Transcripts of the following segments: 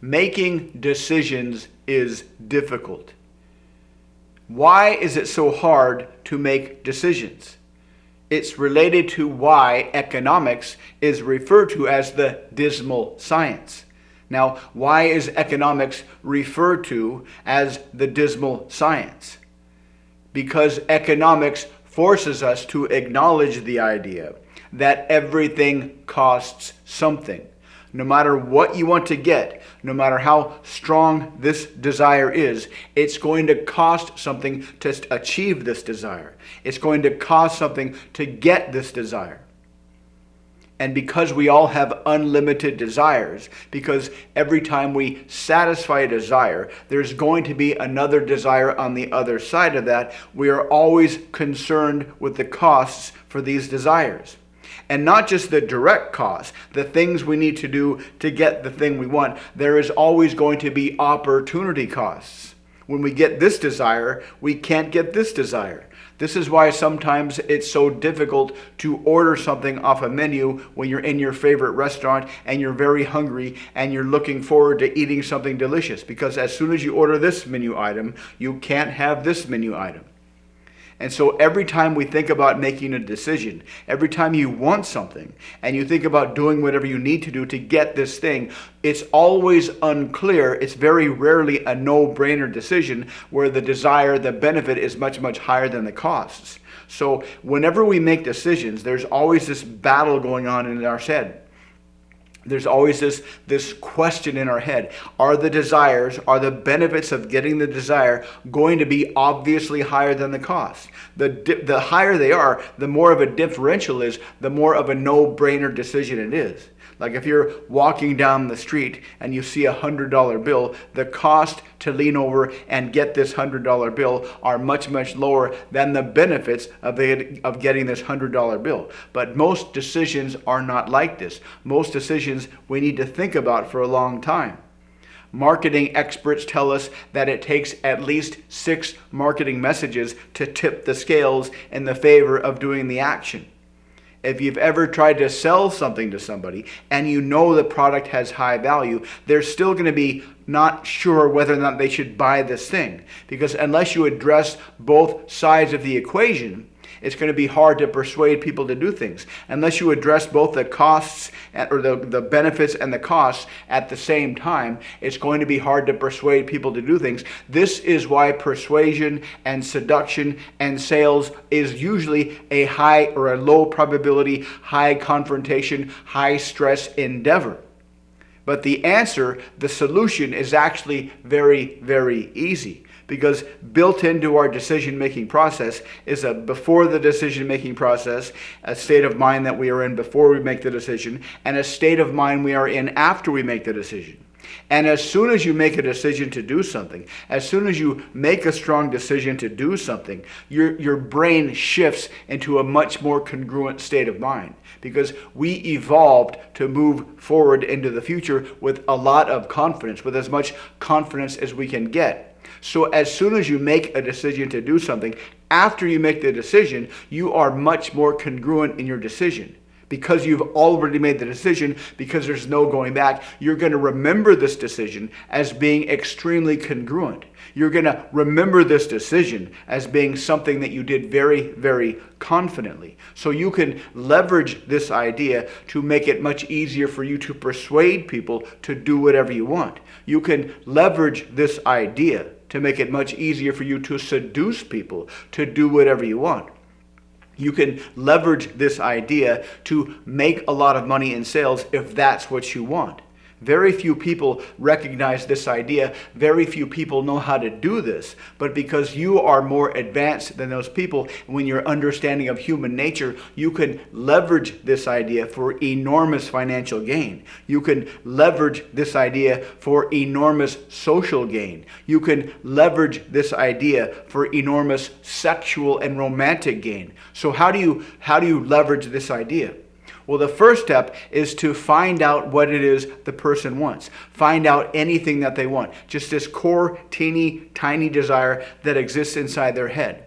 Making decisions is difficult. Why is it so hard to make decisions? It's related to why economics is referred to as the dismal science. Now, why is economics referred to as the dismal science? Because economics forces us to acknowledge the idea that everything costs something. No matter what you want to get, no matter how strong this desire is, it's going to cost something to achieve this desire. It's going to cost something to get this desire. And because we all have unlimited desires, because every time we satisfy a desire, there's going to be another desire on the other side of that, we are always concerned with the costs for these desires. And not just the direct costs, the things we need to do to get the thing we want. There is always going to be opportunity costs. When we get this desire, we can't get this desire. This is why sometimes it's so difficult to order something off a menu when you're in your favorite restaurant and you're very hungry and you're looking forward to eating something delicious. Because as soon as you order this menu item, you can't have this menu item. And so every time we think about making a decision, every time you want something and you think about doing whatever you need to do to get this thing, it's always unclear. It's very rarely a no-brainer decision where the desire, the benefit is much, much higher than the costs. So whenever we make decisions, there's always this battle going on in our head. There's always this question in our head. Are the desires, are the benefits of getting the desire going to be obviously higher than the cost? The higher they are, the more of a differential is, the more of a no-brainer decision it is. Like if you're walking down the street and you see $100 bill, the cost to lean over and get this $100 bill are much, much lower than the benefits of getting this $100 bill. But most decisions are not like this. Most decisions we need to think about for a long time. Marketing experts tell us that it takes at least 6 marketing messages to tip the scales in the favor of doing the action. If you've ever tried to sell something to somebody and you know the product has high value, they're still going to be not sure whether or not they should buy this thing. Because unless you address both sides of the equation, it's going to be hard to persuade people to do things. Unless you address both the costs or the benefits and the costs at the same time, it's going to be hard to persuade people to do things. This is why persuasion and seduction and sales is usually a high or a low probability, high confrontation, high stress endeavor. But the answer, the solution is actually very, very easy. Because built into our decision-making process is a before the decision-making process, a state of mind that we are in before we make the decision, and a state of mind we are in after we make the decision. And as soon as you make a decision to do something, as soon as you make a strong decision to do something, your brain shifts into a much more congruent state of mind. Because we evolved to move forward into the future with a lot of confidence, with as much confidence as we can get. So as soon as you make a decision to do something, after you make the decision, you are much more congruent in your decision. Because you've already made the decision, because there's no going back, you're going to remember this decision as being extremely congruent. You're going to remember this decision as being something that you did very, very confidently. So you can leverage this idea to make it much easier for you to persuade people to do whatever you want. You can leverage this idea to make it much easier for you to seduce people to do whatever you want. You can leverage this idea to make a lot of money in sales if that's what you want. Very few people recognize this idea. Very few people know how to do this. But because you are more advanced than those people, when your understanding of human nature, you can leverage this idea for enormous financial gain. You can leverage this idea for enormous social gain. You can leverage this idea for enormous sexual and romantic gain. So how do you leverage this idea? Well, the first step is to find out what it is the person wants. Find out anything that they want. Just this core, teeny, tiny desire that exists inside their head.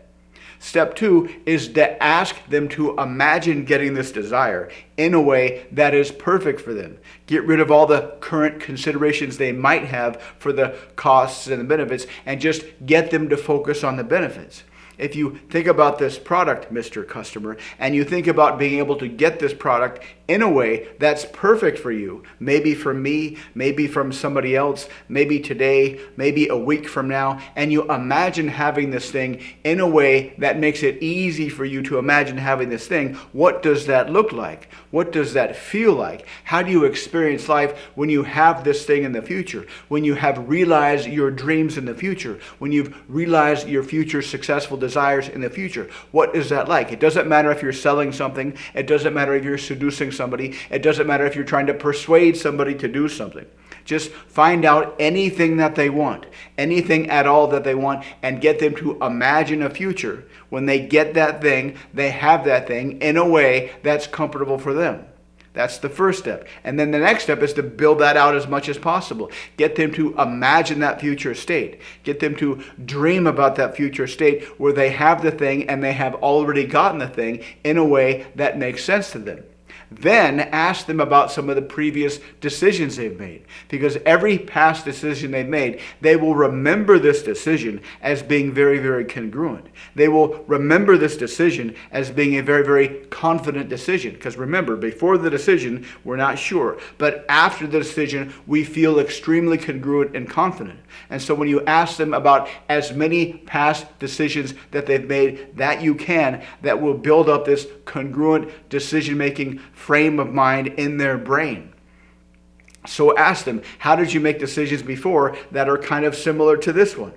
Step 2 is to ask them to imagine getting this desire in a way that is perfect for them. Get rid of all the current considerations they might have for the costs and the benefits, and just get them to focus on the benefits. If you think about this product, Mr. Customer, and you think about being able to get this product in a way that's perfect for you, maybe from me, maybe from somebody else, maybe today, maybe a week from now, and you imagine having this thing in a way that makes it easy for you to imagine having this thing, what does that look like? What does that feel like? How do you experience life when you have this thing in the future? When you have realized your dreams in the future? When you've realized your future successful desires in the future? What is that like? It doesn't matter if you're selling something. It doesn't matter if you're seducing somebody. It doesn't matter if you're trying to persuade somebody to do something. Just find out anything that they want, anything at all that they want, and get them to imagine a future. When they get that thing, they have that thing in a way that's comfortable for them. That's the first step. And then the next step is to build that out as much as possible. Get them to imagine that future state. Get them to dream about that future state where they have the thing and they have already gotten the thing in a way that makes sense to them. Then ask them about some of the previous decisions they've made. Because every past decision they've made, they will remember this decision as being very, very congruent. They will remember this decision as being a very, very confident decision. Because remember, before the decision, we're not sure. But after the decision, we feel extremely congruent and confident. And so when you ask them about as many past decisions that they've made that you can, that will build up this congruent decision-making frame of mind in their brain. So ask them, how did you make decisions before that are kind of similar to this one?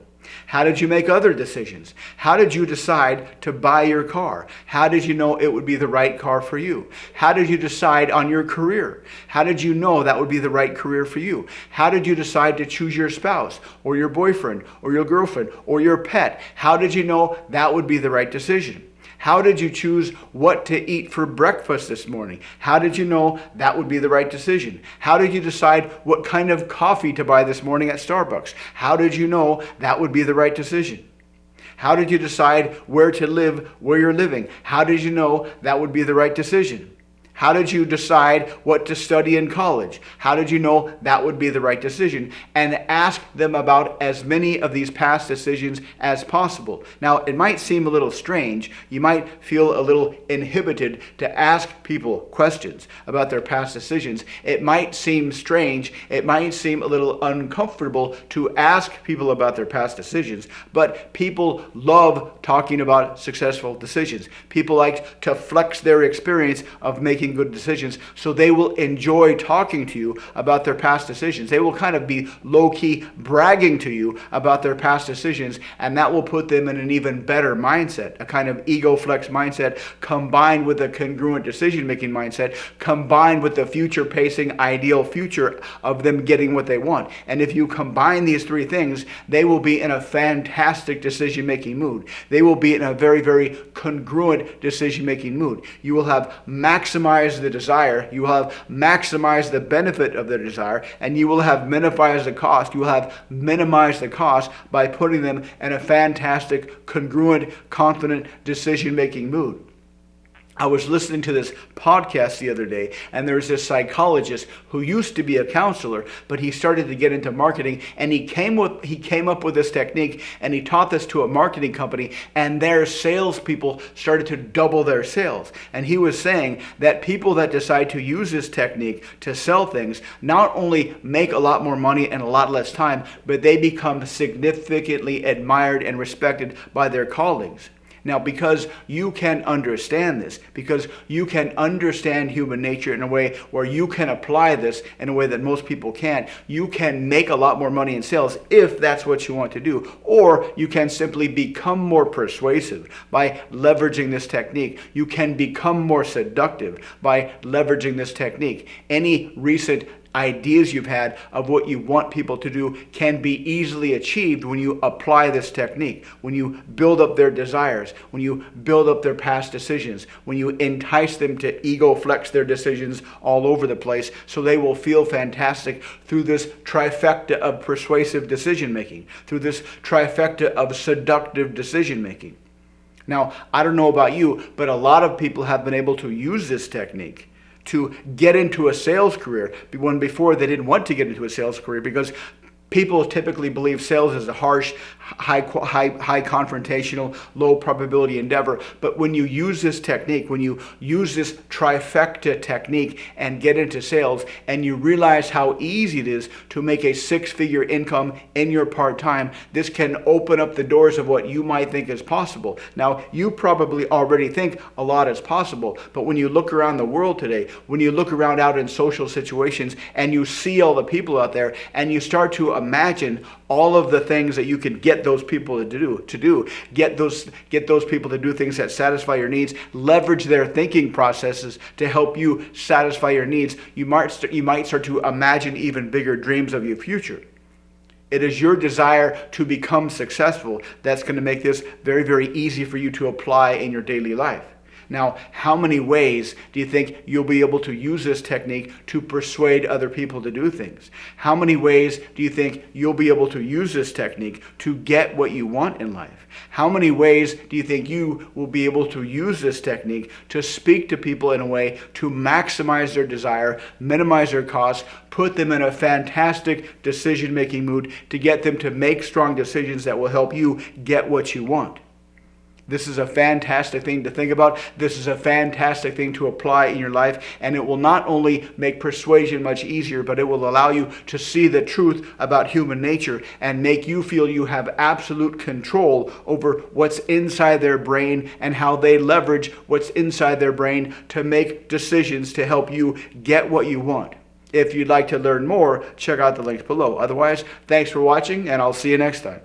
How did you make other decisions? How did you decide to buy your car? How did you know it would be the right car for you? How did you decide on your career? How did you know that would be the right career for you? How did you decide to choose your spouse or your boyfriend or your girlfriend or your pet? How did you know that would be the right decision? How did you choose what to eat for breakfast this morning? How did you know that would be the right decision? How did you decide what kind of coffee to buy this morning at Starbucks? How did you know that would be the right decision? How did you decide where to live where you're living? How did you know that would be the right decision? How did you decide what to study in college? How did you know that would be the right decision? And ask them about as many of these past decisions as possible. Now, it might seem a little strange. You might feel a little inhibited to ask people questions about their past decisions. It might seem strange. It might seem a little uncomfortable to ask people about their past decisions. But people love talking about successful decisions. People like to flex their experience of making good decisions, so they will enjoy talking to you about their past decisions. They will kind of be low-key bragging to you about their past decisions, and that will put them in an even better mindset, a kind of ego flex mindset combined with a congruent decision-making mindset, combined with the future-pacing ideal future of them getting what they want. And if you combine these three things, they will be in a fantastic decision-making mood. They will be in a very, very congruent decision-making mood. You will have maximized the desire, you will have maximized the benefit of the desire, and you will have minimized the cost. You will have minimized the cost by putting them in a fantastic, congruent, confident decision-making mood. I was listening to this podcast the other day, and there's this psychologist who used to be a counselor, but he started to get into marketing, and he came up with this technique, and he taught this to a marketing company, and their salespeople started to double their sales. And he was saying that people that decide to use this technique to sell things not only make a lot more money in a lot less time, but they become significantly admired and respected by their colleagues. Now, because you can understand this, because you can understand human nature in a way where you can apply this in a way that most people can't, you can make a lot more money in sales if that's what you want to do. Or you can simply become more persuasive by leveraging this technique. You can become more seductive by leveraging this technique. Any recent ideas you've had of what you want people to do can be easily achieved when you apply this technique, when you build up their desires, when you build up their past decisions, when you entice them to ego flex their decisions all over the place so they will feel fantastic through this trifecta of persuasive decision making, through this trifecta of seductive decision making. Now, I don't know about you, but a lot of people have been able to use this technique to get into a sales career when before they didn't want to get into a sales career, because people typically believe sales is a harsh, high confrontational, low probability endeavor. But when you use this technique, when you use this trifecta technique and get into sales, and you realize how easy it is to make a six-figure income in your part-time, this can open up the doors of what you might think is possible. Now, you probably already think a lot is possible, but when you look around the world today, when you look around out in social situations and you see all the people out there, and you start to imagine all of the things that you can get those people to do, get those people to do things that satisfy your needs, leverage their thinking processes to help you satisfy your needs, you might start to imagine even bigger dreams of your future. It is your desire to become successful that's going to make this very, very easy for you to apply in your daily life. Now, how many ways do you think you'll be able to use this technique to persuade other people to do things? How many ways do you think you'll be able to use this technique to get what you want in life? How many ways do you think you will be able to use this technique to speak to people in a way to maximize their desire, minimize their costs, put them in a fantastic decision-making mood to get them to make strong decisions that will help you get what you want? This is a fantastic thing to think about. This is a fantastic thing to apply in your life. And it will not only make persuasion much easier, but it will allow you to see the truth about human nature and make you feel you have absolute control over what's inside their brain and how they leverage what's inside their brain to make decisions to help you get what you want. If you'd like to learn more, check out the links below. Otherwise, thanks for watching, and I'll see you next time.